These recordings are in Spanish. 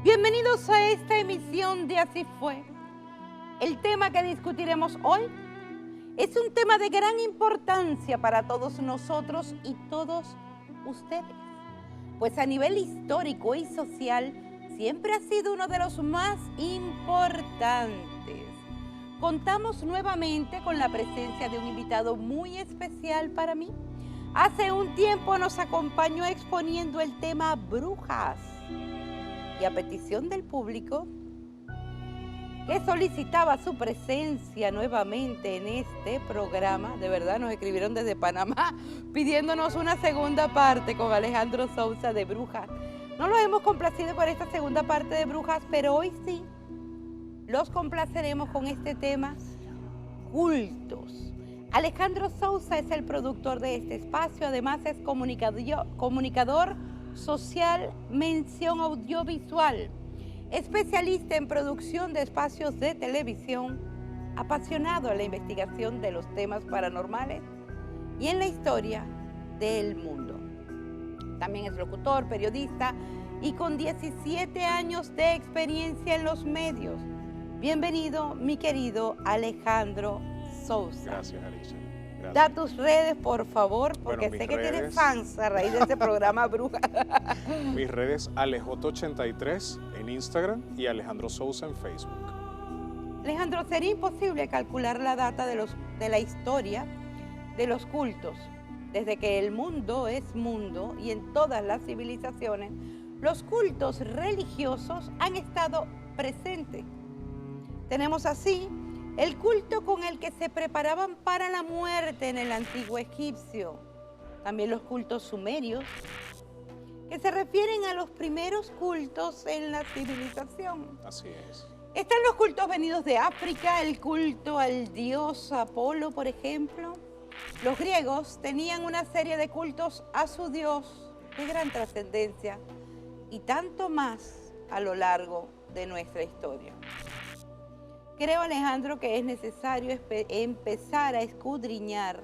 Bienvenidos a esta emisión de Así Fue. El tema que discutiremos hoy es un tema de gran importancia para todos nosotros y todos ustedes, pues a nivel histórico y social siempre ha sido uno de los más importantes. Contamos nuevamente con la presencia de un invitado muy especial para mí. Hace un tiempo nos acompañó exponiendo el tema brujas y a petición del público que solicitaba su presencia nuevamente en este programa. De verdad nos escribieron desde Panamá pidiéndonos una segunda parte con Alejandro Sousa de Brujas. No los hemos complacido con esta segunda parte de Brujas, pero hoy sí los complaceremos con este tema, cultos. Alejandro Sousa es el productor de este espacio, además es comunicador social, mención audiovisual, especialista en producción de espacios de televisión, apasionado en la investigación de los temas paranormales y en la historia del mundo. También es locutor, periodista y con 17 años de experiencia en los medios. Bienvenido, mi querido Alejandro Sousa. Gracias, Alicia. Gracias. Da tus redes, por favor, porque sé que tienes fans a raíz de este programa Bruja. Mis redes, Alejot83 en Instagram y Alejandro Sousa en Facebook. Alejandro, sería imposible calcular la data de la historia de los cultos. Desde que el mundo es mundo y en todas las civilizaciones, los cultos religiosos han estado presentes. Tenemos así el culto con el que se preparaban para la muerte en el antiguo egipcio. También los cultos sumerios, que se refieren a los primeros cultos en la civilización. Así es. Están los cultos venidos de África, el culto al dios Apolo, por ejemplo. Los griegos tenían una serie de cultos a su dios de gran trascendencia y tanto más a lo largo de nuestra historia. Creo, Alejandro, que es necesario empezar a escudriñar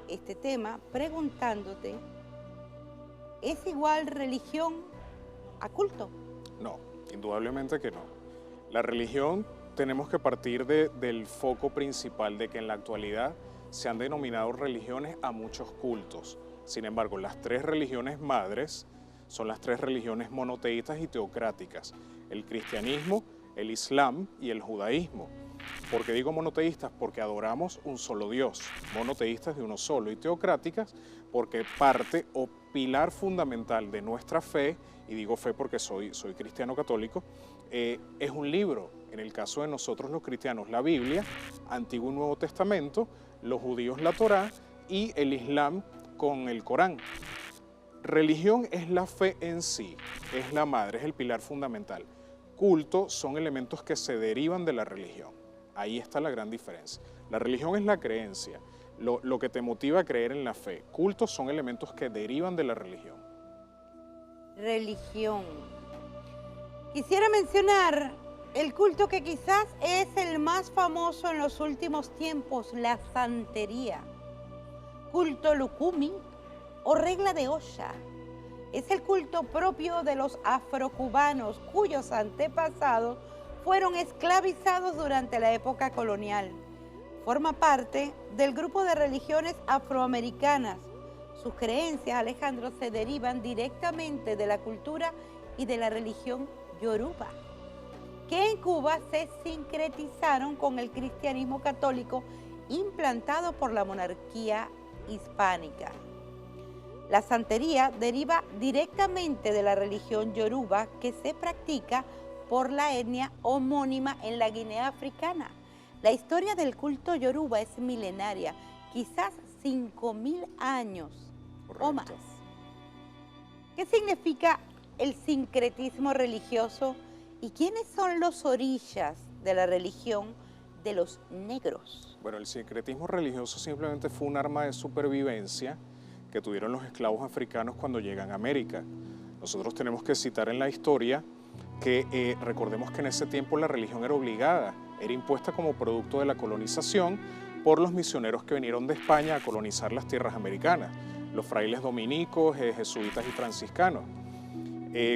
este tema preguntándote, ¿es igual religión a culto? No, indudablemente que no. La religión tenemos que partir del foco principal de que en la actualidad se han denominado religiones a muchos cultos. Sin embargo, las tres religiones madres son las tres religiones monoteístas y teocráticas: el cristianismo, el islam y el judaísmo. ¿Por qué digo monoteístas? Porque adoramos un solo Dios, monoteístas de uno solo, y teocráticas porque parte o pilar fundamental de nuestra fe, y digo fe porque soy cristiano católico, es un libro. En el caso de nosotros los cristianos, la Biblia, Antiguo y Nuevo Testamento, los judíos la Torá y el islam con el Corán. Religión es la fe en sí, es la madre, es el pilar fundamental. Culto son elementos que se derivan de la religión. Ahí está la gran diferencia. La religión es la creencia, lo que te motiva a creer en la fe. Cultos son elementos que derivan de la religión. Religión. Quisiera mencionar el culto que quizás es el más famoso en los últimos tiempos, la santería. Culto Lukumi o regla de Osha. Es el culto propio de los afrocubanos cuyos antepasados fueron esclavizados durante la época colonial. Forma parte del grupo de religiones afroamericanas. Sus creencias, Alejandro, se derivan directamente de la cultura y de la religión yoruba, que en Cuba se sincretizaron con el cristianismo católico implantado por la monarquía hispánica. La santería deriva directamente de la religión yoruba que se practica por la etnia homónima en la Guinea africana. La historia del culto yoruba es milenaria, quizás 5.000 años. Correcto. O más. ¿Qué significa el sincretismo religioso y quiénes son los orillas de la religión de los negros? Bueno, el sincretismo religioso simplemente fue un arma de supervivencia que tuvieron los esclavos africanos cuando llegan a América. Nosotros tenemos que citar en la historia que recordemos que en ese tiempo la religión era obligada, era impuesta como producto de la colonización por los misioneros que vinieron de España a colonizar las tierras americanas, los frailes dominicos, jesuitas y franciscanos.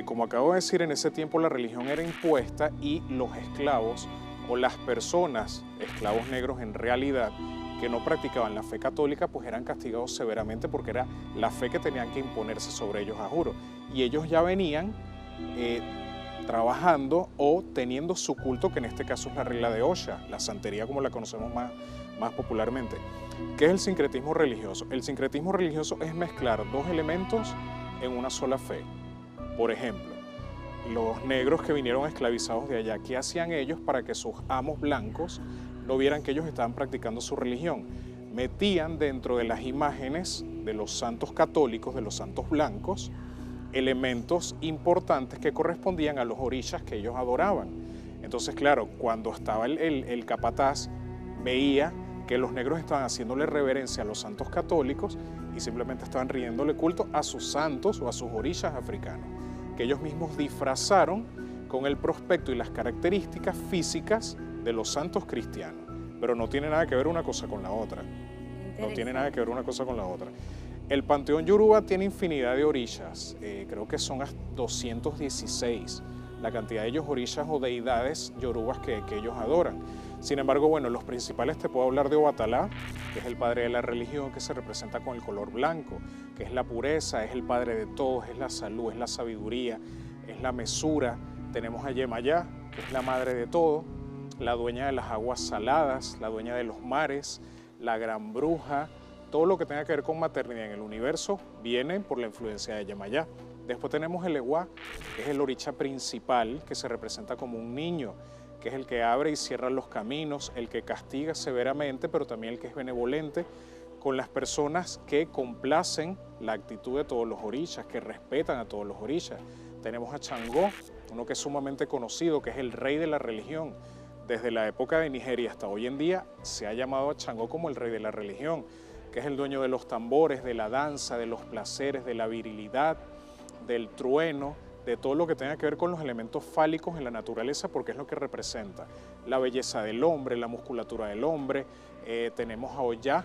Como acabo de decir, en ese tiempo la religión era impuesta y los esclavos o las personas, esclavos negros en realidad, que no practicaban la fe católica, pues eran castigados severamente porque era la fe que tenían que imponerse sobre ellos a juro. Y ellos ya venían trabajando o teniendo su culto, que en este caso es la regla de Osha, la santería como la conocemos más popularmente. ¿Qué es el sincretismo religioso? El sincretismo religioso es mezclar dos elementos en una sola fe. Por ejemplo, los negros que vinieron esclavizados de allá, ¿qué hacían ellos para que sus amos blancos no vieran que ellos estaban practicando su religión? Metían dentro de las imágenes de los santos católicos, de los santos blancos, elementos importantes que correspondían a los orishas que ellos adoraban. Entonces, claro, cuando estaba el capataz, veía que los negros estaban haciéndole reverencia a los santos católicos y simplemente estaban rindiéndole culto a sus santos o a sus orishas africanos, que ellos mismos disfrazaron con el prospecto y las características físicas de los santos cristianos. Pero no tiene nada que ver una cosa con la otra. No tiene nada que ver una cosa con la otra. El panteón yoruba tiene infinidad de orishas, creo que son 216 la cantidad de ellos orishas o deidades yorubas que ellos adoran. Sin embargo, bueno, los principales te puedo hablar de Obatalá, que es el padre de la religión, que se representa con el color blanco, que es la pureza, es el padre de todos, es la salud, es la sabiduría, es la mesura. Tenemos a Yemayá, que es la madre de todo, la dueña de las aguas saladas, la dueña de los mares, la gran bruja. Todo lo que tenga que ver con maternidad en el universo viene por la influencia de Yemayá. Después tenemos el Ewa, que es el oricha principal, que se representa como un niño, que es el que abre y cierra los caminos, el que castiga severamente, pero también el que es benevolente con las personas que complacen la actitud de todos los orishas, que respetan a todos los orishas. Tenemos a Changó, uno que es sumamente conocido, que es el rey de la religión. Desde la época de Nigeria hasta hoy en día se ha llamado a Changó como el rey de la religión, que es el dueño de los tambores, de la danza, de los placeres, de la virilidad, del trueno, de todo lo que tenga que ver con los elementos fálicos en la naturaleza, porque es lo que representa la belleza del hombre, la musculatura del hombre. Tenemos a Oya,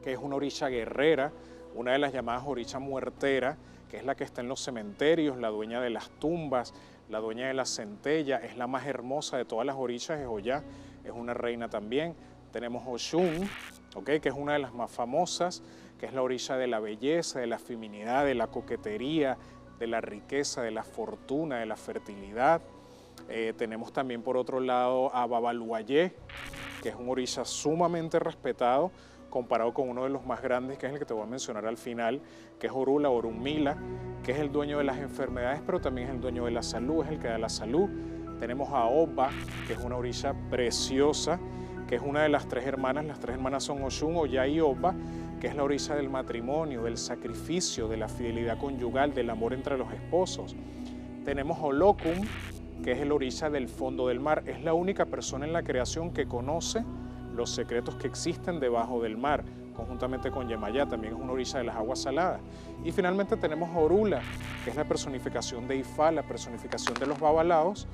que es una orisha guerrera, una de las llamadas orisha muertera, que es la que está en los cementerios, la dueña de las tumbas, la dueña de la centella, es la más hermosa de todas las orishas, es Oya, es una reina también. Tenemos Oshun, ¿okay?, que es una de las más famosas, que es la orisha de la belleza, de la feminidad, de la coquetería, de la riqueza, de la fortuna, de la fertilidad. Tenemos también por otro lado a Babaluayé, que es un orisha sumamente respetado, comparado con uno de los más grandes, que es el que te voy a mencionar al final, que es Orula, Orunmila, que es el dueño de las enfermedades, pero también es el dueño de la salud, es el que da la salud. Tenemos a Oba, que es una orisha preciosa, que es una de las tres hermanas son Oshun, Oya y Oba, que es la orisha del matrimonio, del sacrificio, de la fidelidad conyugal, del amor entre los esposos. Tenemos a Olokun, que es el orisha del fondo del mar, es la única persona en la creación que conoce los secretos que existen debajo del mar, conjuntamente con Yemayá, también es una orisha de las aguas saladas. Y finalmente tenemos a Orula, que es la personificación de Ifá, la personificación de los babalaos,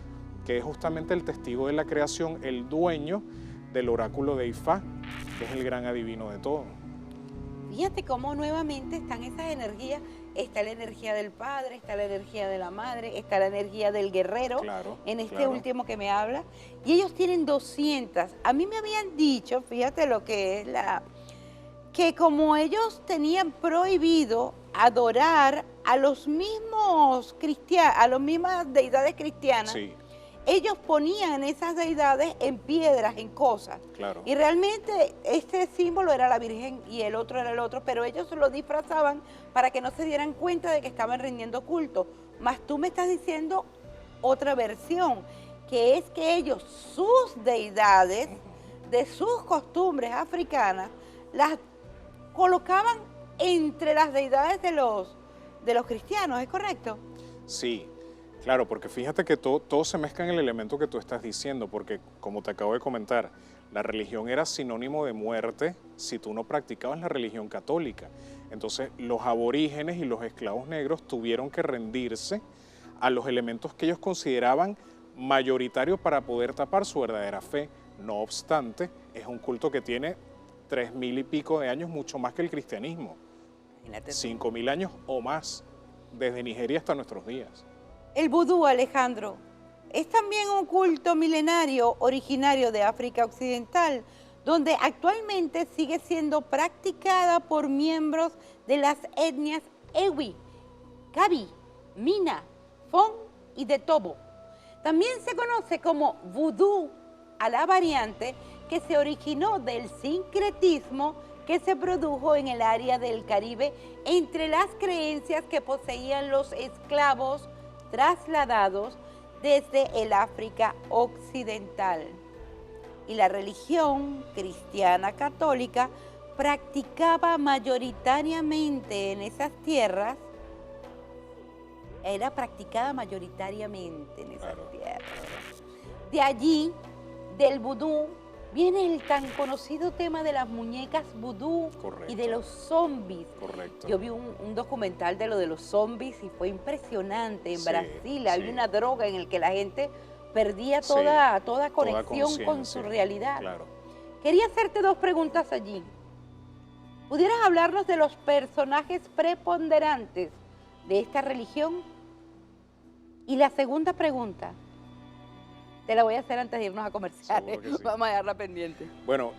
que es justamente el testigo de la creación, el dueño del oráculo de Ifá, que es el gran adivino de todo. Fíjate cómo nuevamente están esas energías, está la energía del padre, está la energía de la madre, está la energía del guerrero, claro, en este claro. último que me habla, y ellos tienen 200. A mí me habían dicho, fíjate lo que es que como ellos tenían prohibido adorar a los mismos cristianos, a las mismas deidades cristianas, Sí. Ellos ponían esas deidades en piedras, en cosas. Claro. Y realmente este símbolo era la Virgen y el otro era el otro, pero ellos lo disfrazaban para que no se dieran cuenta de que estaban rindiendo culto. Mas tú me estás diciendo otra versión, que es que ellos, sus deidades, de sus costumbres africanas, las colocaban entre las deidades de los cristianos, ¿es correcto? Sí. Claro, porque fíjate que todo se mezcla en el elemento que tú estás diciendo, porque como te acabo de comentar, la religión era sinónimo de muerte si tú no practicabas la religión católica. Entonces los aborígenes y los esclavos negros tuvieron que rendirse a los elementos que ellos consideraban mayoritarios para poder tapar su verdadera fe. No obstante, es un culto que tiene 3000 y pico de años, mucho más que el cristianismo. Imagínate. 5000 años o más. desde Nigeria hasta nuestros días. El vudú, Alejandro, es también un culto milenario originario de África Occidental, donde actualmente sigue siendo practicada por miembros de las etnias Ewi, Gabi, Mina, Fon y de Tobo. También se conoce como vudú a la variante que se originó del sincretismo que se produjo en el área del Caribe entre las creencias que poseían los esclavos trasladados desde el África Occidental. Y la religión cristiana católica practicaba mayoritariamente en esas tierras, tierras. De allí, del vudú, viene el tan conocido tema de las muñecas vudú. Correcto. Y de los zombies. Correcto. Yo vi un documental de lo de los zombies y fue impresionante. En Sí, Brasil hay sí. una droga en la que la gente perdía Sí, toda conexión con su conciencia, realidad. Claro. Quería hacerte dos preguntas allí. ¿Pudieras hablarnos de los personajes preponderantes de esta religión? Y la segunda pregunta, te la voy a hacer antes de irnos a comerciales. Seguro que sí. Vamos a dejarla pendiente. Bueno,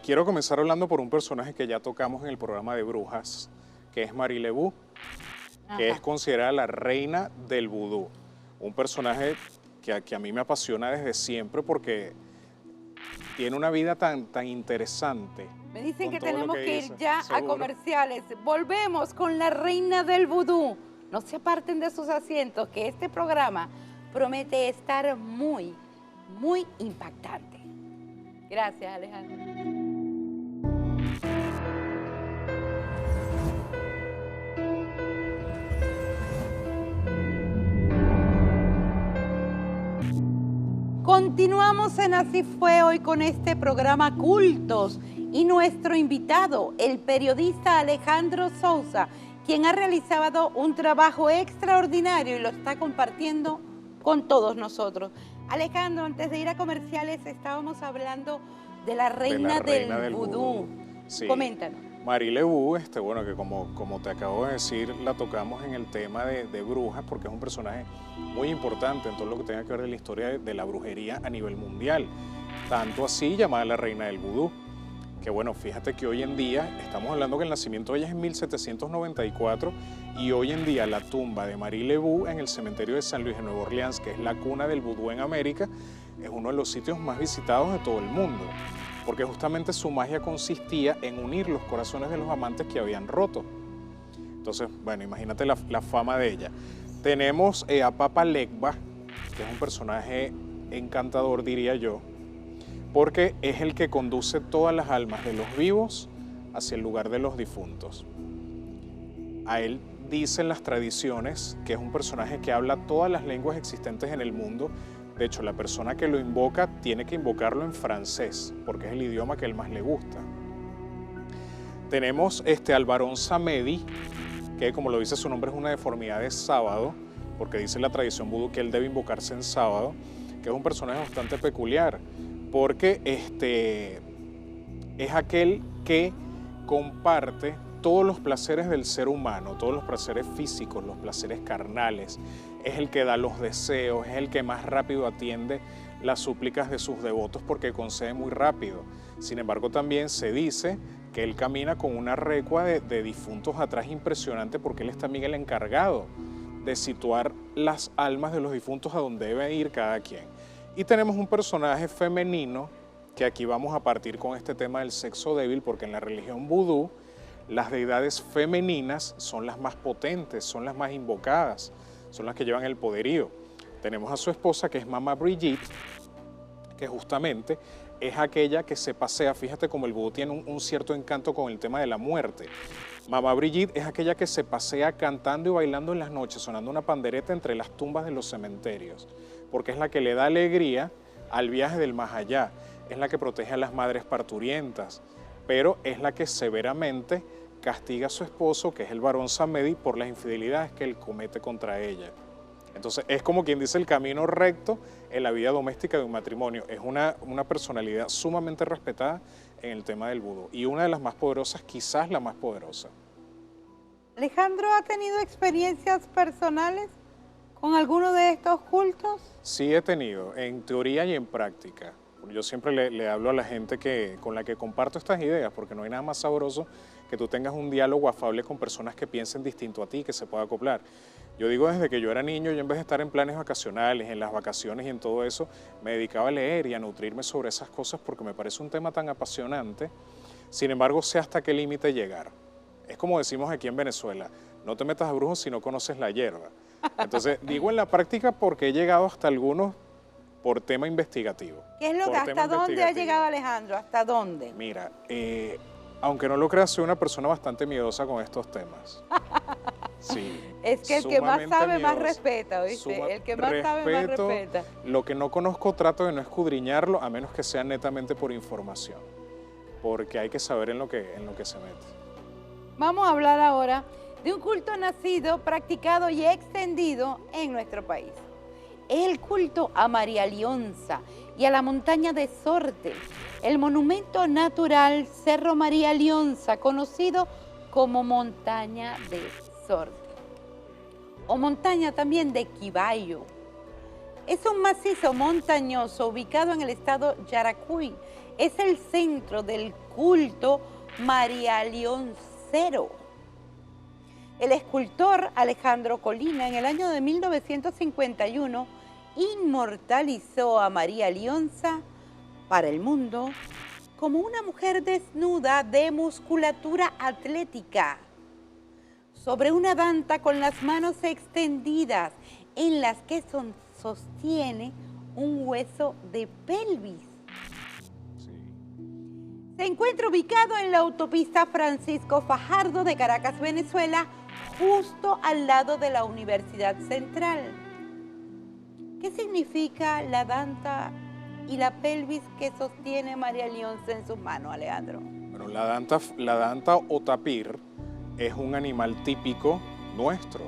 quiero comenzar hablando por un personaje que ya tocamos en el programa de brujas, que es Marie Laveau, que es considerada la reina del vudú. Un personaje que a mí me apasiona desde siempre porque tiene una vida tan interesante. Me dicen con que todo lo tenemos que ir dice. ya a Seguro. comerciales. Volvemos con la reina del vudú. No se aparten de sus asientos, que este programa promete estar muy impactante. Gracias, Alejandro. Continuamos en Así Fue hoy con este programa Cultos y nuestro invitado, el periodista Alejandro Sousa, quien ha realizado un trabajo extraordinario y lo está compartiendo con todos nosotros. Alejandro, antes de ir a comerciales estábamos hablando de la reina del vudú. Sí. Coméntanos. Marie Laveau, bueno, que como te acabo de decir, la tocamos en el tema de brujas porque es un personaje muy importante en todo lo que tenga que ver de la historia de la brujería a nivel mundial. Tanto así llamada la reina del vudú. Que bueno, fíjate que hoy en día, estamos hablando que el nacimiento de ella es en 1794 y hoy en día la tumba de Marie Laveau en el cementerio de San Luis de Nueva Orleans, que es la cuna del vudú en América, es uno de los sitios más visitados de todo el mundo. Porque justamente su magia consistía en unir los corazones de los amantes que habían roto. Entonces, bueno, imagínate la fama de ella. Tenemos a Papa Legba, que es un personaje encantador, diría yo, porque es el que conduce todas las almas de los vivos hacia el lugar de los difuntos. A él dicen las tradiciones que es un personaje que habla todas las lenguas existentes en el mundo. De hecho, la persona que lo invoca tiene que invocarlo en francés, porque es el idioma que a él más le gusta. Tenemos al varón Samedi, que como lo dice su nombre es una deformidad de sábado, porque dice la tradición vudú que él debe invocarse en sábado, que es un personaje bastante peculiar, porque es aquel que comparte todos los placeres del ser humano, todos los placeres físicos, los placeres carnales, es el que da los deseos, es el que más rápido atiende las súplicas de sus devotos porque concede muy rápido. Sin embargo, también se dice que él camina con una recua de difuntos atrás impresionante porque él es también el encargado de situar las almas de los difuntos a donde debe ir cada quien. Y tenemos un personaje femenino que aquí vamos a partir con este tema del sexo débil porque en la religión vudú las deidades femeninas son las más potentes, son las más invocadas, son las que llevan el poderío. Tenemos a su esposa que es Mamá Brigitte, que justamente es aquella que se pasea, fíjate como el vudú tiene un cierto encanto con el tema de la muerte. Mamá Brigitte es aquella que se pasea cantando y bailando en las noches, sonando una pandereta entre las tumbas de los cementerios, porque es la que le da alegría al viaje del más allá, es la que protege a las madres parturientas, pero es la que severamente castiga a su esposo, que es el varón Samedi, por las infidelidades que él comete contra ella. Entonces es como quien dice el camino recto en la vida doméstica de un matrimonio. Es una personalidad sumamente respetada en el tema del vudú y una de las más poderosas, quizás la más poderosa. Alejandro, ¿ha tenido experiencias personales con alguno de estos cultos? Sí he tenido, en teoría y en práctica. Yo siempre le hablo a la gente con la que comparto estas ideas, porque no hay nada más sabroso que tú tengas un diálogo afable con personas que piensen distinto a ti, que se pueda acoplar. Yo digo, desde que yo era niño, yo en vez de estar en planes vacacionales, en las vacaciones y en todo eso, me dedicaba a leer y a nutrirme sobre esas cosas porque me parece un tema tan apasionante. Sin embargo, sé hasta qué límite llegar. Es como decimos aquí en Venezuela, no te metas a brujos si no conoces la hierba. Entonces, digo en la práctica porque he llegado hasta algunos por tema investigativo. ¿Qué es lo que, hasta dónde ha llegado Alejandro? ¿Hasta dónde? Mira, aunque no lo creas, soy una persona bastante miedosa con estos temas. Sí. Es que el que más sabe, más respeta, ¿oíste? El que más sabe, más respeta. Lo que no conozco trato de no escudriñarlo, a menos que sea netamente por información, porque hay que saber en lo que se mete. Vamos a hablar ahora de un culto nacido, practicado y extendido en nuestro país. Es el culto a María Lionza y a la montaña de Sorte, el monumento natural Cerro María Lionza, conocido como montaña de Sorte, o montaña también de Quibayo. Es un macizo montañoso ubicado en el estado Yaracuy. Es el centro del culto marialioncero. El escultor Alejandro Colina en el año de 1951 inmortalizó a María Lionza para el mundo como una mujer desnuda de musculatura atlética, sobre una danta con las manos extendidas en las que sostiene un hueso de pelvis. Se encuentra ubicado en la autopista Francisco Fajardo de Caracas, Venezuela, justo al lado de la Universidad Central. ¿Qué significa la danta y la pelvis que sostiene María Lionza en sus manos, Alejandro? Bueno, la danta o tapir es un animal típico nuestro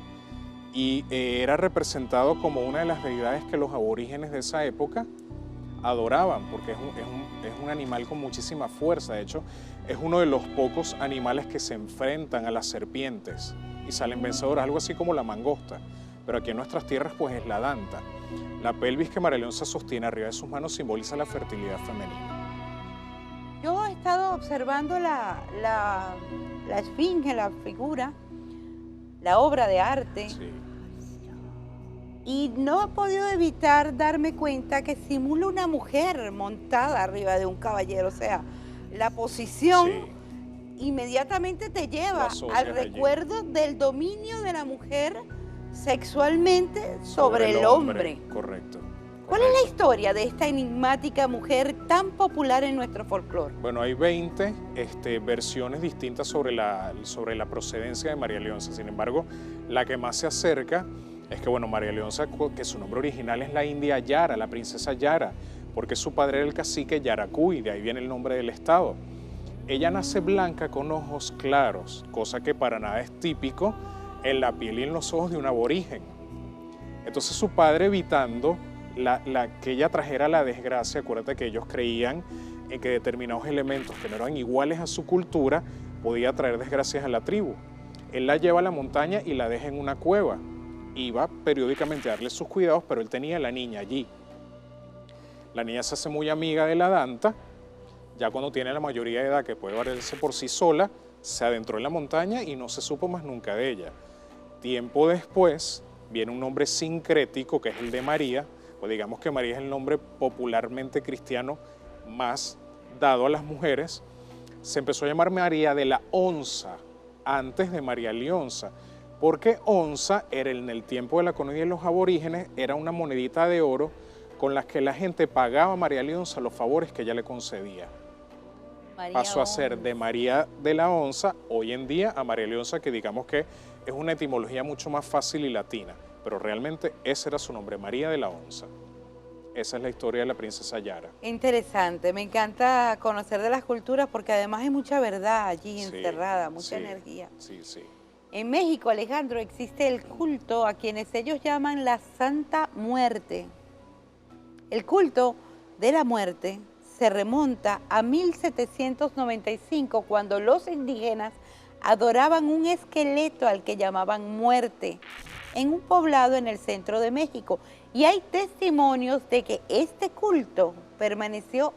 y era representado como una de las deidades que los aborígenes de esa época adoraban, porque es un animal con muchísima fuerza. De hecho, es uno de los pocos animales que se enfrentan a las serpientes y salen vencedores, algo así como la mangosta, pero aquí en nuestras tierras pues es la danta. La pelvis que María Lionza sostiene arriba de sus manos simboliza la fertilidad femenina. Yo he estado observando la esfinge, la figura, la obra de arte. Sí. Y no he podido evitar darme cuenta que simula una mujer montada arriba de un caballero. O sea, la posición inmediatamente te lleva al recuerdo del dominio de la mujer sexualmente sobre el hombre. Correcto. ¿Cuál es la historia de esta enigmática mujer tan popular en nuestro folclore? Bueno, hay 20 versiones distintas sobre la procedencia de María Lionza. Sin embargo, la que más se acerca es que, bueno, María Lionza, que su nombre original es la india Yara, la princesa Yara, porque su padre era el cacique Yaracuy, de ahí viene el nombre del estado. Ella nace blanca con ojos claros, cosa que para nada es típico en la piel y en los ojos de un aborigen. Entonces su padre, evitando que ella trajera la desgracia, acuérdate que ellos creían en que determinados elementos que no eran iguales a su cultura podía traer desgracias a la tribu. Él la lleva a la montaña y la deja en una cueva. Iba periódicamente a darle sus cuidados, pero él tenía a la niña allí. La niña se hace muy amiga de la danta. Ya cuando tiene la mayoría de edad, que puede valerse por sí sola, se adentró en la montaña y no se supo más nunca de ella. Tiempo después viene un nombre sincrético, que es el de María, pues digamos que María es el nombre popularmente cristiano más dado a las mujeres. Se empezó a llamar María de la Onza, antes de María Lionza, porque onza era en el tiempo de la colonia de los aborígenes, era una monedita de oro con la que la gente pagaba a María Lionza los favores que ella le concedía. Pasó a ser de María de la Onza, hoy en día, a María Lionza, que digamos que es una etimología mucho más fácil y latina, pero realmente ese era su nombre, María de la Onza. Esa es la historia de la princesa Yara. Interesante, me encanta conocer de las culturas porque además hay mucha verdad allí encerrada, mucha energía. Sí, sí. En México, Alejandro, existe el culto a quienes ellos llaman la Santa Muerte. El culto de la muerte se remonta a 1795, cuando los indígenas adoraban un esqueleto al que llamaban muerte en un poblado en el centro de México. Y hay testimonios de que este culto permaneció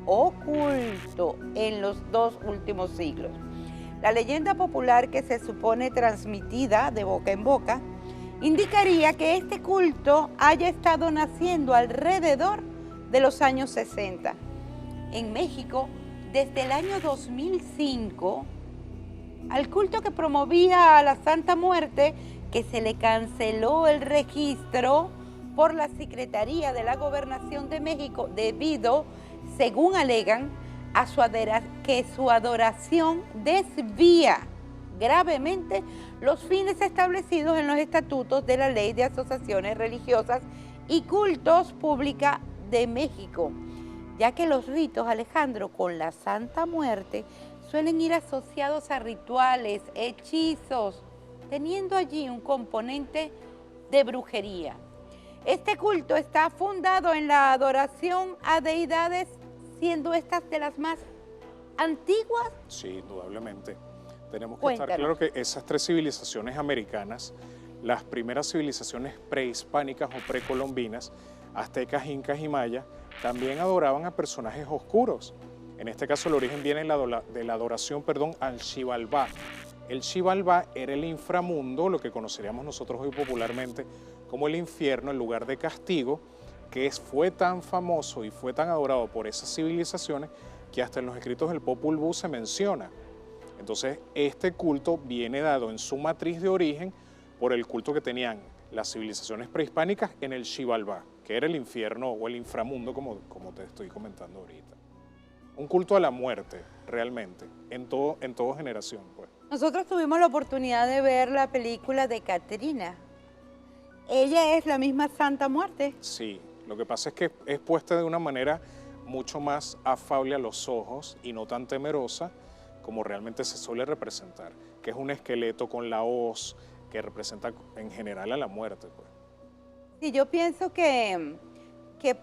oculto en los 2 últimos siglos. La leyenda popular, que se supone transmitida de boca en boca, indicaría que este culto haya estado naciendo alrededor de los años 60. En México, desde el año 2005, al culto que promovía a la Santa Muerte, que se le canceló el registro por la Secretaría de la Gobernación de México debido, según alegan, a que su adoración desvía gravemente los fines establecidos en los estatutos de la Ley de Asociaciones Religiosas y Cultos Pública de México, ya que los ritos, Alejandro, con la Santa Muerte suelen ir asociados a rituales, hechizos, teniendo allí un componente de brujería. Este culto está fundado en la adoración a deidades, siendo estas de las más antiguas. Sí, indudablemente. Tenemos que estar claro que esas 3 civilizaciones americanas, las primeras civilizaciones prehispánicas o precolombinas, aztecas, incas y mayas, también adoraban a personajes oscuros. En este caso el origen viene de la adoración al Xibalbá. El Xibalbá era el inframundo, lo que conoceríamos nosotros hoy popularmente como el infierno, el lugar de castigo, que fue tan famoso y fue tan adorado por esas civilizaciones que hasta en los escritos del Popol Vuh se menciona. Entonces, este culto viene dado en su matriz de origen por el culto que tenían las civilizaciones prehispánicas en el Xibalbá, que era el infierno o el inframundo, como te estoy comentando ahorita. Un culto a la muerte, realmente, en toda generación, pues. Nosotros tuvimos la oportunidad de ver la película de Catrina. ¿Ella es la misma Santa Muerte? Sí, lo que pasa es que es puesta de una manera mucho más afable a los ojos y no tan temerosa como realmente se suele representar, que es un esqueleto con la hoz que representa en general a la muerte, pues. Sí, yo pienso que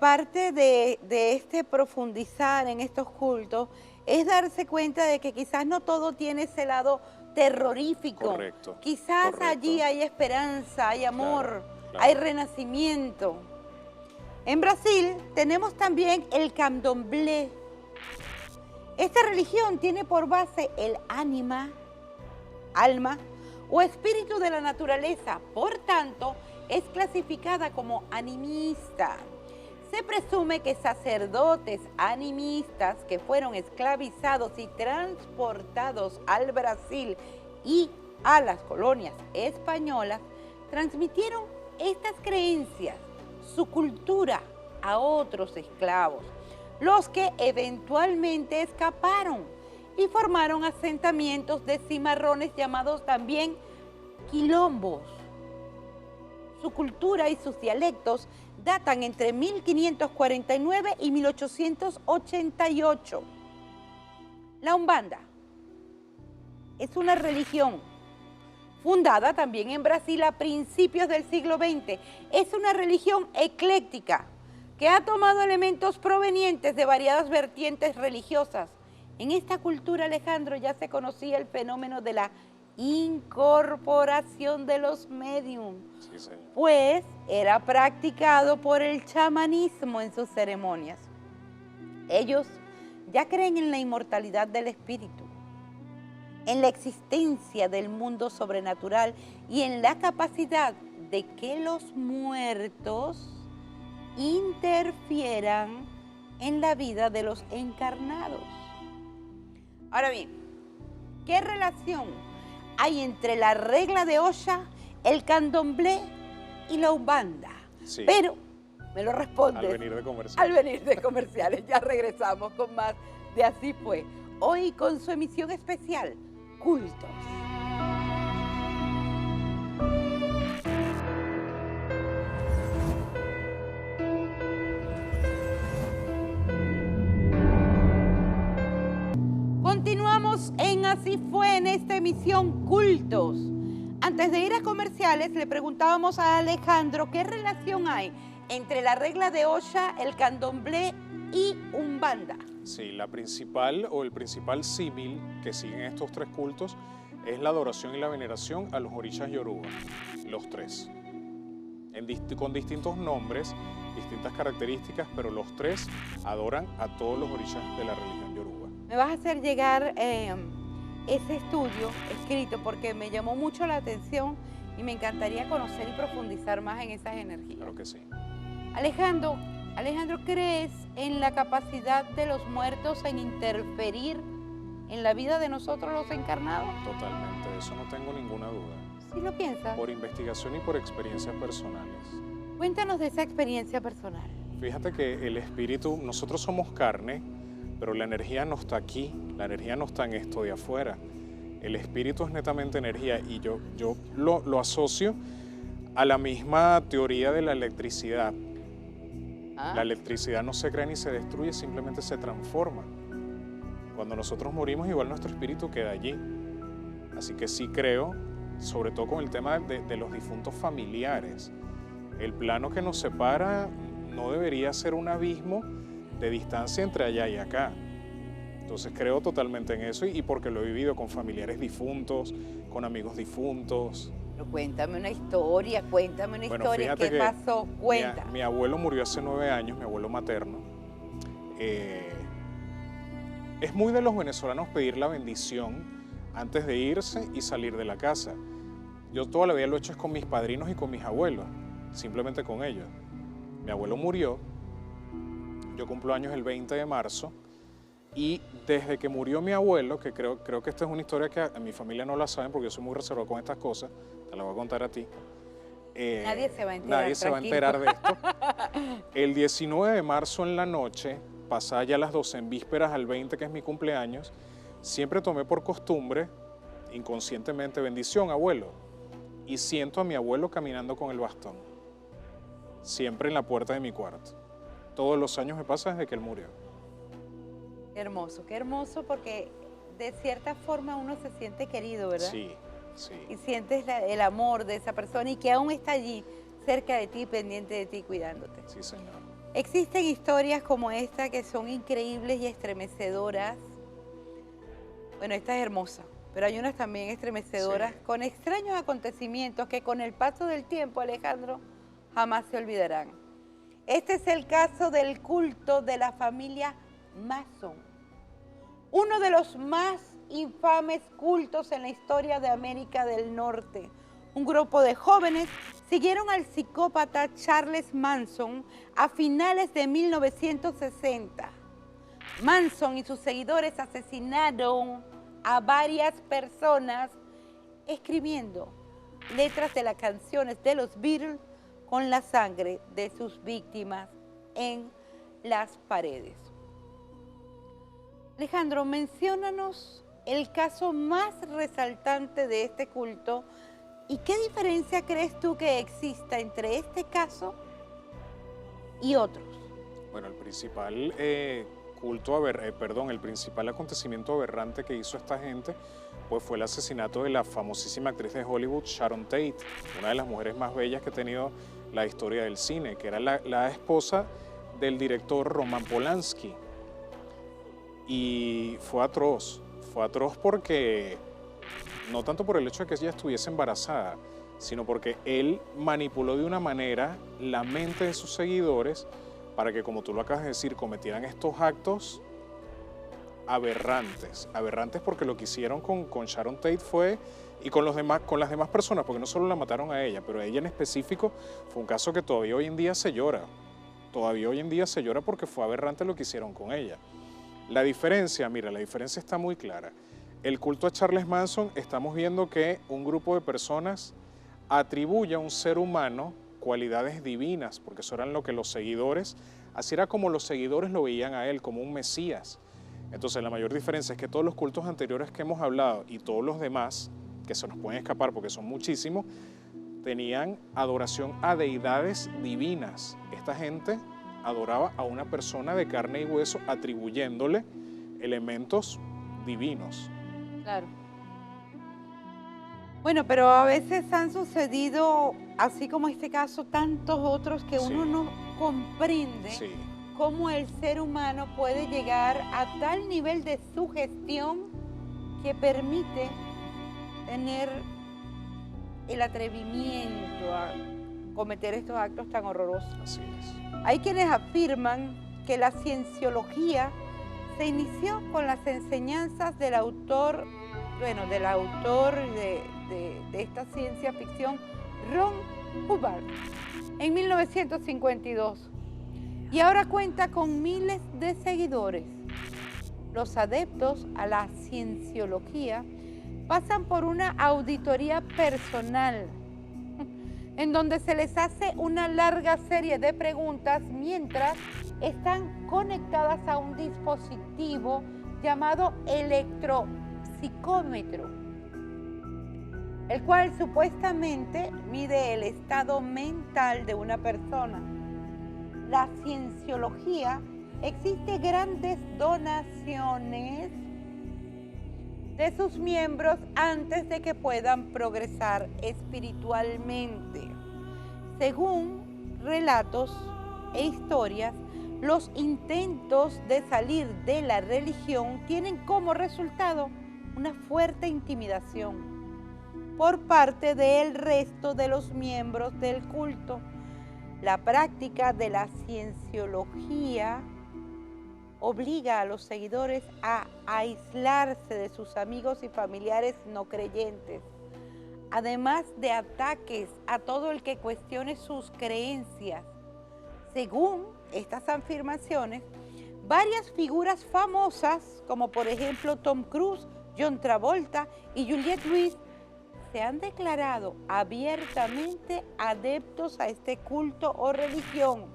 parte de este profundizar en estos cultos es darse cuenta de que quizás no todo tiene ese lado terrorífico. Correcto. Quizás correcto. Allí hay esperanza, hay amor, claro. hay renacimiento. En Brasil tenemos también el candomblé. Esta religión tiene por base el alma o espíritu de la naturaleza, por tanto, es clasificada como animista. Se presume que sacerdotes animistas que fueron esclavizados y transportados al Brasil y a las colonias españolas transmitieron estas creencias, su cultura, a otros esclavos, los que eventualmente escaparon y formaron asentamientos de cimarrones llamados también quilombos. Su cultura y sus dialectos datan entre 1549 y 1888. La Umbanda es una religión fundada también en Brasil a principios del siglo XX. Es una religión ecléctica que ha tomado elementos provenientes de variadas vertientes religiosas. En esta cultura, Alejandro, ya se conocía el fenómeno de la incorporación de los médiums, Sí, señor. pues era practicado por el chamanismo en sus ceremonias. Ellos ya creen en la inmortalidad del espíritu, en la existencia del mundo sobrenatural y en la capacidad de que los muertos interfieran en la vida de los encarnados. Ahora bien, ¿qué relación hay entre la regla de Osha, el candomblé y la Umbanda? Sí. Pero me lo respondes Al venir de comerciales. al venir de comerciales. Ya regresamos con más de Así Fue. Hoy con su emisión especial, Cultos. Continuamos en Así Fue en esta emisión Cultos. Antes de ir a comerciales le preguntábamos a Alejandro qué relación hay entre la regla de Osha, el candomblé y Umbanda. Sí, la principal o el principal símil que siguen estos tres cultos es la adoración y la veneración a los orishas yoruba, los tres, con distintos nombres, distintas características, pero los tres adoran a todos los orishas de la religión yoruba. Me vas a hacer llegar ese estudio escrito porque me llamó mucho la atención y me encantaría conocer y profundizar más en esas energías. Claro que sí. Alejandro, ¿crees en la capacidad de los muertos en interferir en la vida de nosotros los encarnados? Totalmente, de eso no tengo ninguna duda. ¿Sí lo piensas? Por investigación y por experiencias personales. Cuéntanos de esa experiencia personal. Fíjate que el espíritu, nosotros somos carne, pero la energía no está aquí, la energía no está en esto de afuera. El espíritu es netamente energía y yo lo asocio a la misma teoría de la electricidad. La electricidad no se crea ni se destruye, simplemente se transforma. Cuando nosotros morimos, igual nuestro espíritu queda allí. Así que sí creo, sobre todo con el tema de los difuntos familiares. El plano que nos separa no debería ser un abismo de distancia entre allá y acá. Entonces creo totalmente en eso y porque lo he vivido con familiares difuntos, con amigos difuntos. Pero cuéntame una historia, Fíjate ¿qué que pasó? Cuenta. Mi abuelo murió hace 9 años, mi abuelo materno. Es muy de los venezolanos pedir la bendición antes de irse y salir de la casa. Yo toda la vida lo he hecho es con mis padrinos y con mis abuelos, simplemente con ellos. Mi abuelo murió, yo cumplo años el 20 de marzo, y desde que murió mi abuelo, que creo que esta es una historia que a mi familia no la saben porque yo soy muy reservado con estas cosas, te la voy a contar a ti. Nadie se va a enterar. Nadie se va a enterar de esto. El 19 de marzo en la noche, pasada ya las 12 en vísperas al 20, que es mi cumpleaños, siempre tomé por costumbre, inconscientemente, bendición, abuelo. Y siento a mi abuelo caminando con el bastón, siempre en la puerta de mi cuarto. Todos los años me pasa desde que él murió. Qué hermoso porque de cierta forma uno se siente querido, ¿verdad? Sí, sí. Y sientes el amor de esa persona y que aún está allí, cerca de ti, pendiente de ti, cuidándote. Sí, señor. Existen historias como esta que son increíbles y estremecedoras. Bueno, esta es hermosa, pero hay unas también estremecedoras con extraños acontecimientos que con el paso del tiempo, Alejandro, jamás se olvidarán. Este es el caso del culto de la familia Manson, uno de los más infames cultos en la historia de América del Norte. Un grupo de jóvenes siguieron al psicópata Charles Manson a finales de 1960. Manson y sus seguidores asesinaron a varias personas escribiendo letras de las canciones de los Beatles con la sangre de sus víctimas en las paredes. Alejandro, menciónanos el caso más resaltante de este culto y qué diferencia crees tú que exista entre este caso y otros. Bueno, el principal el principal acontecimiento aberrante que hizo esta gente pues fue el asesinato de la famosísima actriz de Hollywood Sharon Tate, una de las mujeres más bellas que ha tenido la historia del cine, que era la esposa del director Roman Polanski. Y fue atroz porque, no tanto por el hecho de que ella estuviese embarazada, sino porque él manipuló de una manera la mente de sus seguidores para que, como tú lo acabas de decir, cometieran estos actos aberrantes porque lo que hicieron con Sharon Tate fue, y con las demás personas, porque no solo la mataron a ella, pero a ella en específico, fue un caso que todavía hoy en día se llora porque fue aberrante lo que hicieron con ella. La diferencia está muy clara. El culto a Charles Manson, estamos viendo que un grupo de personas atribuye a un ser humano cualidades divinas, porque eso eran lo que los seguidores, así era como los seguidores lo veían a él, como un mesías. Entonces la mayor diferencia es que todos los cultos anteriores que hemos hablado y todos los demás, que se nos pueden escapar porque son muchísimos, tenían adoración a deidades divinas. Esta gente adoraba a una persona de carne y hueso atribuyéndole elementos divinos. Claro. Bueno, pero a veces han sucedido, así como este caso, tantos otros que uno no comprende cómo el ser humano puede llegar a tal nivel de sugestión que permite tener el atrevimiento a cometer estos actos tan horrorosos. Así es. Hay quienes afirman que la cienciología se inició con las enseñanzas del autor, de esta ciencia ficción, Ron Hubbard, en 1952. Y ahora cuenta con miles de seguidores. Los adeptos a la cienciología pasan por una auditoría personal, en donde se les hace una larga serie de preguntas mientras están conectadas a un dispositivo llamado electropsicómetro, el cual supuestamente mide el estado mental de una persona. La cienciología exige grandes donaciones de sus miembros antes de que puedan progresar espiritualmente. Según relatos e historias, los intentos de salir de la religión tienen como resultado una fuerte intimidación por parte del resto de los miembros del culto. La práctica de la cienciología obliga a los seguidores a aislarse de sus amigos y familiares no creyentes, además de ataques a todo el que cuestione sus creencias. Según estas afirmaciones, varias figuras famosas, como por ejemplo Tom Cruise, John Travolta y Juliette Lewis, se han declarado abiertamente adeptos a este culto o religión.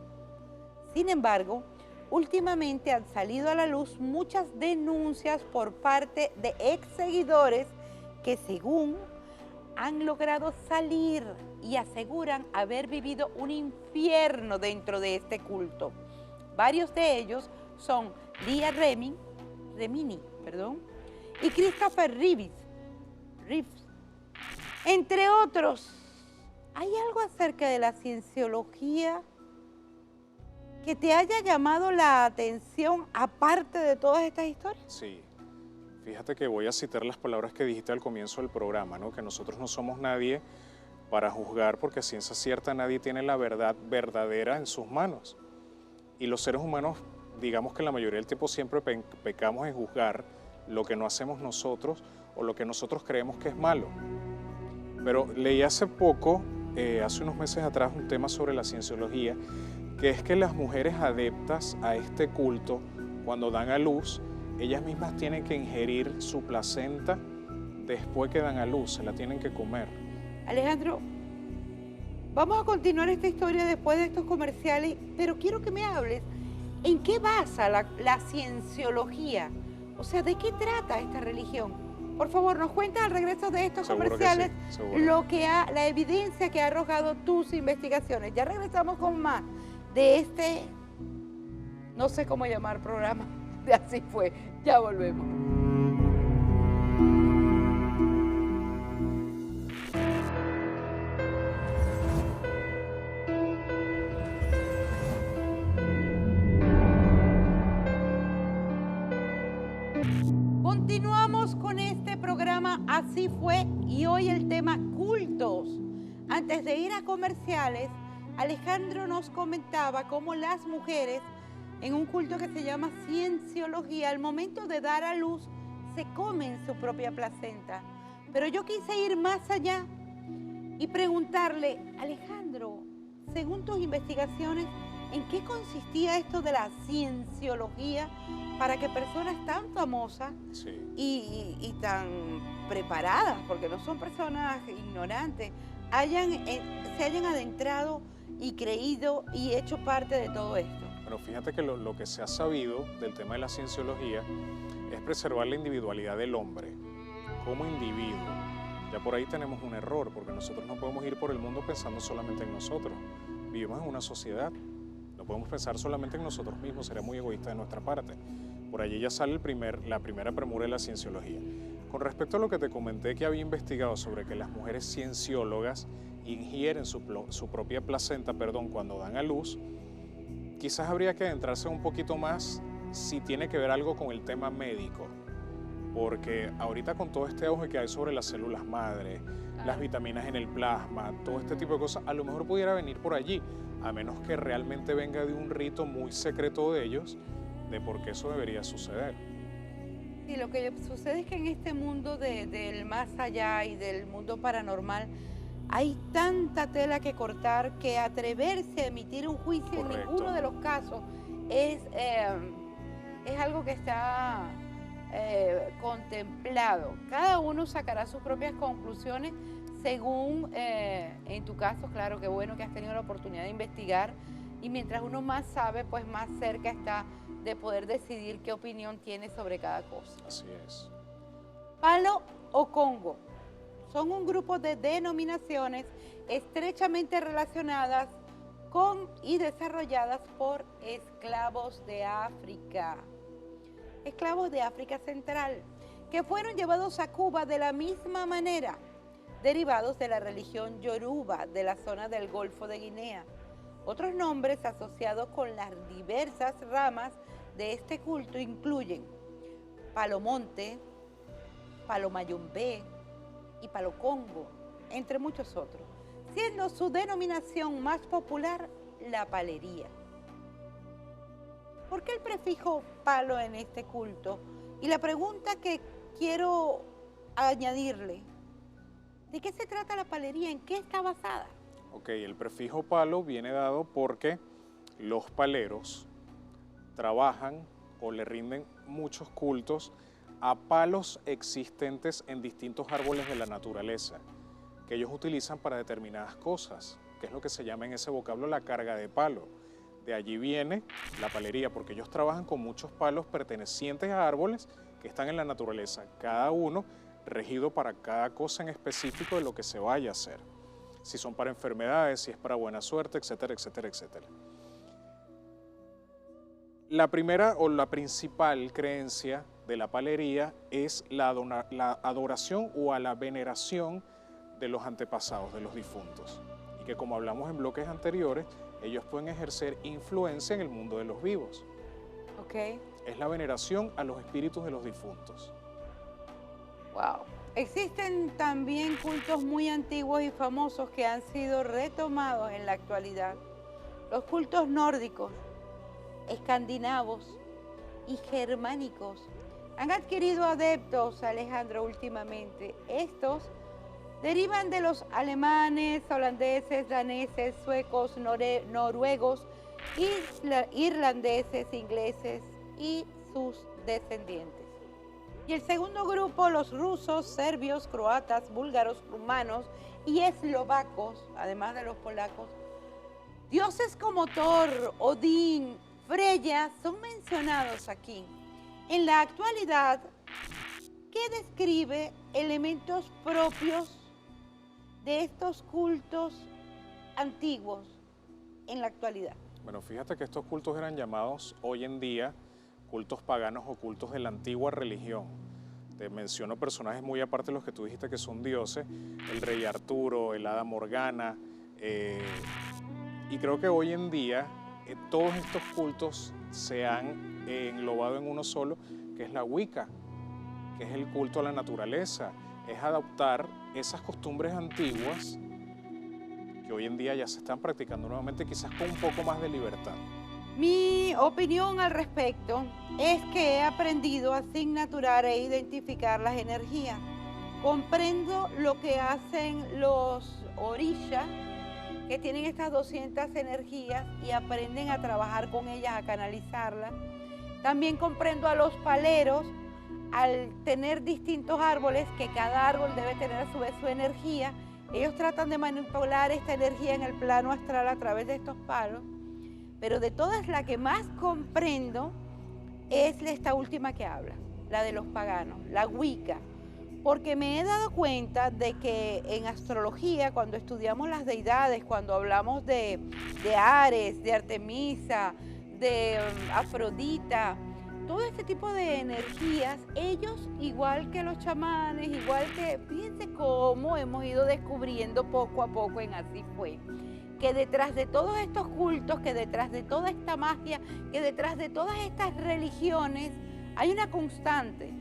Sin embargo, últimamente han salido a la luz muchas denuncias por parte de ex seguidores que, según han logrado salir y aseguran haber vivido un infierno dentro de este culto. Varios de ellos son Leah Remini y Christopher Reeves, entre otros. ¿Hay algo acerca de la cienciología que te haya llamado la atención aparte de todas estas historias? Sí. Fíjate que voy a citar las palabras que dijiste al comienzo del programa, ¿no? Que nosotros no somos nadie para juzgar, porque a ciencia cierta nadie tiene la verdad verdadera en sus manos. Y los seres humanos, digamos que la mayoría del tiempo siempre pecamos en juzgar lo que no hacemos nosotros o lo que nosotros creemos que es malo. Pero leí hace poco, hace unos meses atrás, un tema sobre la cienciología, que es que las mujeres adeptas a este culto, cuando dan a luz, ellas mismas tienen que ingerir su placenta después que dan a luz, se la tienen que comer. Alejandro, vamos a continuar esta historia después de estos comerciales, pero quiero que me hables, ¿en qué basa la cienciología? O sea, ¿de qué trata esta religión? Por favor, nos cuentas al regreso de estos comerciales la evidencia que ha arrojado tus investigaciones. Ya regresamos con más de este, no sé cómo llamar programa, de Así Fue. Ya volvemos. Continuamos con este programa Así Fue y hoy el tema cultos. Antes de ir a comerciales, Alejandro nos comentaba cómo las mujeres en un culto que se llama cienciología, al momento de dar a luz, se comen su propia placenta. Pero yo quise ir más allá y preguntarle, Alejandro, según tus investigaciones, ¿en qué consistía esto de la cienciología para que personas tan famosas y tan preparadas, porque no son personas ignorantes, se hayan adentrado y creído y hecho parte de todo esto? Bueno, fíjate que lo que se ha sabido del tema de la cienciología es preservar la individualidad del hombre como individuo. Ya por ahí tenemos un error, porque nosotros no podemos ir por el mundo pensando solamente en nosotros. Vivimos en una sociedad, no podemos pensar solamente en nosotros mismos, sería muy egoísta de nuestra parte. Por allí ya sale la primera premura de la cienciología. Con respecto a lo que te comenté que había investigado sobre que las mujeres cienciólogas ingieren su propia placenta, cuando dan a luz, quizás habría que adentrarse un poquito más si tiene que ver algo con el tema médico, porque ahorita con todo este auge que hay sobre las células madre, las vitaminas en el plasma, todo este tipo de cosas, a lo mejor pudiera venir por allí, a menos que realmente venga de un rito muy secreto de ellos, de por qué eso debería suceder. Sí, lo que sucede es que en este mundo del más allá y del mundo paranormal hay tanta tela que cortar que atreverse a emitir un juicio en Correcto. ninguno de los casos es algo que está contemplado. Cada uno sacará sus propias conclusiones según, en tu caso, claro, qué bueno que has tenido la oportunidad de investigar y mientras uno más sabe, pues más cerca está de poder decidir qué opinión tiene sobre cada cosa. Así es. Palo o Congo son un grupo de denominaciones estrechamente relacionadas con y desarrolladas por esclavos de África. Esclavos de África Central, que fueron llevados a Cuba de la misma manera, derivados de la religión yoruba de la zona del Golfo de Guinea. Otros nombres asociados con las diversas ramas de este culto incluyen Palomonte, Palomayombe y Palocongo, entre muchos otros, siendo su denominación más popular la palería. ¿Por qué el prefijo palo en este culto? Y la pregunta que quiero añadirle, ¿de qué se trata la palería? ¿En qué está basada? Ok, el prefijo palo viene dado porque los paleros trabajan o le rinden muchos cultos a palos existentes en distintos árboles de la naturaleza, que ellos utilizan para determinadas cosas, que es lo que se llama en ese vocablo la carga de palo. De allí viene la palería, porque ellos trabajan con muchos palos pertenecientes a árboles que están en la naturaleza, cada uno regido para cada cosa en específico de lo que se vaya a hacer. Si son para enfermedades, si es para buena suerte, etcétera, etcétera, etcétera. La primera o la principal creencia de la palería es la adoración o a la veneración de los antepasados, de los difuntos. Y que como hablamos en bloques anteriores, ellos pueden ejercer influencia en el mundo de los vivos. Ok. Es la veneración a los espíritus de los difuntos. Wow. Existen también cultos muy antiguos y famosos que han sido retomados en la actualidad. Los cultos nórdicos, escandinavos y germánicos han adquirido adeptos, Alejandro, últimamente. Estos derivan de los alemanes, holandeses, daneses, suecos, noruegos, irlandeses, ingleses y sus descendientes. Y el segundo grupo, los rusos, serbios, croatas, búlgaros, rumanos y eslovacos, además de los polacos. Dioses como Thor, Odín, Freya son mencionados aquí. En la actualidad, ¿qué describe elementos propios de estos cultos antiguos en la actualidad? Bueno, fíjate que estos cultos eran llamados hoy en día cultos paganos o cultos de la antigua religión. Te menciono personajes muy aparte de los que tú dijiste que son dioses, el rey Arturo, el hada Morgana, y creo que hoy en día todos estos cultos se han englobado en uno solo, que es la Wicca, que es el culto a la naturaleza, es adaptar esas costumbres antiguas que hoy en día ya se están practicando nuevamente, quizás con un poco más de libertad. Mi opinión al respecto es que he aprendido a asignaturar e identificar las energías. Comprendo lo que hacen los orishas, que tienen estas 200 energías y aprenden a trabajar con ellas, a canalizarlas. También comprendo a los paleros, al tener distintos árboles, que cada árbol debe tener a su vez su energía. Ellos tratan de manipular esta energía en el plano astral a través de estos palos. Pero de todas, la que más comprendo es esta última que habla, la de los paganos, la Wicca. Porque me he dado cuenta de que en astrología, cuando estudiamos las deidades, cuando hablamos de Ares, de Artemisa, de Afrodita, todo este tipo de energías, ellos, igual que los chamanes, igual que, fíjense cómo hemos ido descubriendo poco a poco en Así Fue, que detrás de todos estos cultos, que detrás de toda esta magia, que detrás de todas estas religiones, hay una constante.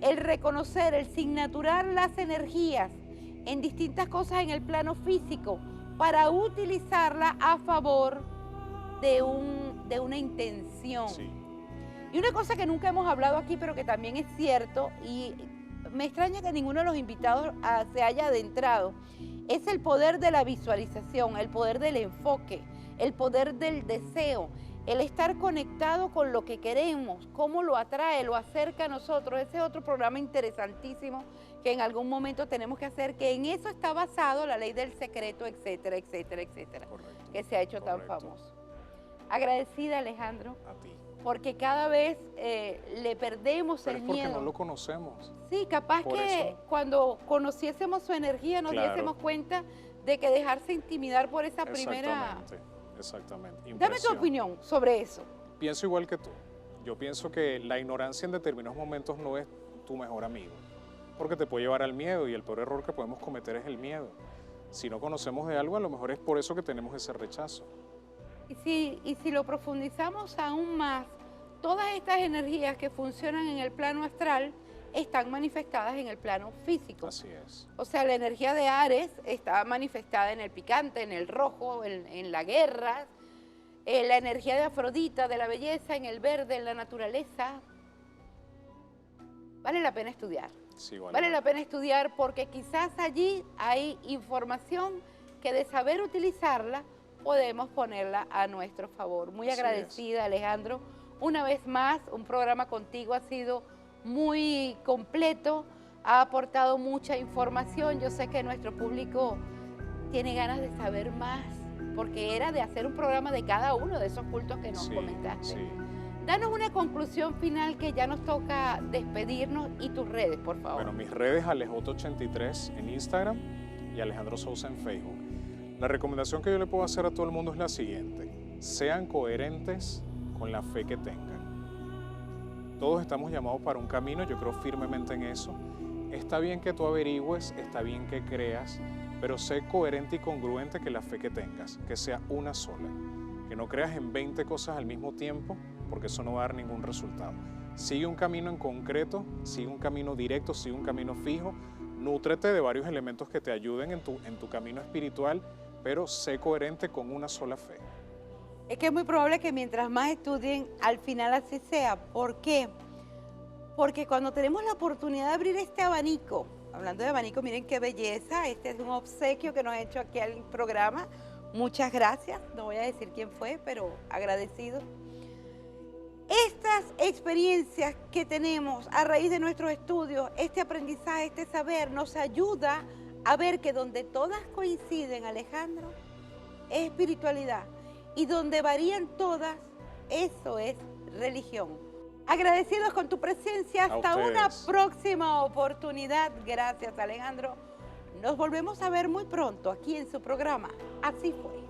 El reconocer, el signaturar las energías en distintas cosas en el plano físico para utilizarla a favor de una intención. Sí. Y una cosa que nunca hemos hablado aquí, pero que también es cierto, y me extraña que ninguno de los invitados se haya adentrado, es el poder de la visualización, el poder del enfoque, el poder del deseo, el estar conectado con lo que queremos, cómo lo atrae, lo acerca a nosotros. Ese es otro programa interesantísimo que en algún momento tenemos que hacer, que en eso está basado la ley del secreto, etcétera, etcétera, etcétera, Correcto, que se ha hecho tan correcto. famoso. Agradecida, Alejandro, A ti. porque cada vez le perdemos Pero el es porque miedo. no lo conocemos. Sí, capaz Por que eso. cuando conociésemos su energía nos Claro. diésemos cuenta de que dejarse intimidar por esa primera... Exactamente. Dame tu Impresión. opinión sobre eso. Pienso igual que tú. Yo pienso que la ignorancia en determinados momentos no es tu mejor amigo, porque te puede llevar al miedo y el peor error que podemos cometer es el miedo. Si no conocemos de algo, a lo mejor es por eso que tenemos ese rechazo. Y si lo profundizamos aún más, todas estas energías que funcionan en el plano astral están manifestadas en el plano físico. Así es. O sea, la energía de Ares está manifestada en el picante, en el rojo, en la guerra. La energía de Afrodita, de la belleza, en el verde, en la naturaleza. Vale la pena estudiar. Sí, Vale la pena estudiar porque quizás allí hay información que de saber utilizarla podemos ponerla a nuestro favor. Muy Así agradecida, Alejandro. Una vez más, un programa contigo ha sido muy completo, ha aportado mucha información. Yo sé que nuestro público tiene ganas de saber más, porque era de hacer un programa de cada uno de esos cultos que nos comentaste. Sí. Danos una conclusión final que ya nos toca despedirnos y tus redes, por favor. Bueno, mis redes, Alejoto83 en Instagram y Alejandro Sousa en Facebook. La recomendación que yo le puedo hacer a todo el mundo es la siguiente: sean coherentes con la fe que tengan. Todos estamos llamados para un camino, yo creo firmemente en eso. Está bien que tú averigües, está bien que creas, pero sé coherente y congruente que la fe que tengas, que sea una sola. Que no creas en 20 cosas al mismo tiempo, porque eso no va a dar ningún resultado. Sigue un camino en concreto, sigue un camino directo, sigue un camino fijo, nútrete de varios elementos que te ayuden en tu camino espiritual, pero sé coherente con una sola fe. Es que es muy probable que mientras más estudien, al final así sea. ¿Por qué? Porque cuando tenemos la oportunidad de abrir este abanico, hablando de abanico, miren qué belleza, este es un obsequio que nos ha hecho aquí al programa. Muchas gracias, no voy a decir quién fue, pero agradecido. Estas experiencias que tenemos a raíz de nuestros estudios, este aprendizaje, este saber, nos ayuda a ver que donde todas coinciden, Alejandro, es espiritualidad. Y donde varían todas, eso es religión. Agradecidos con tu presencia, hasta una próxima oportunidad. Gracias, Alejandro. Nos volvemos a ver muy pronto aquí en su programa. Así fue.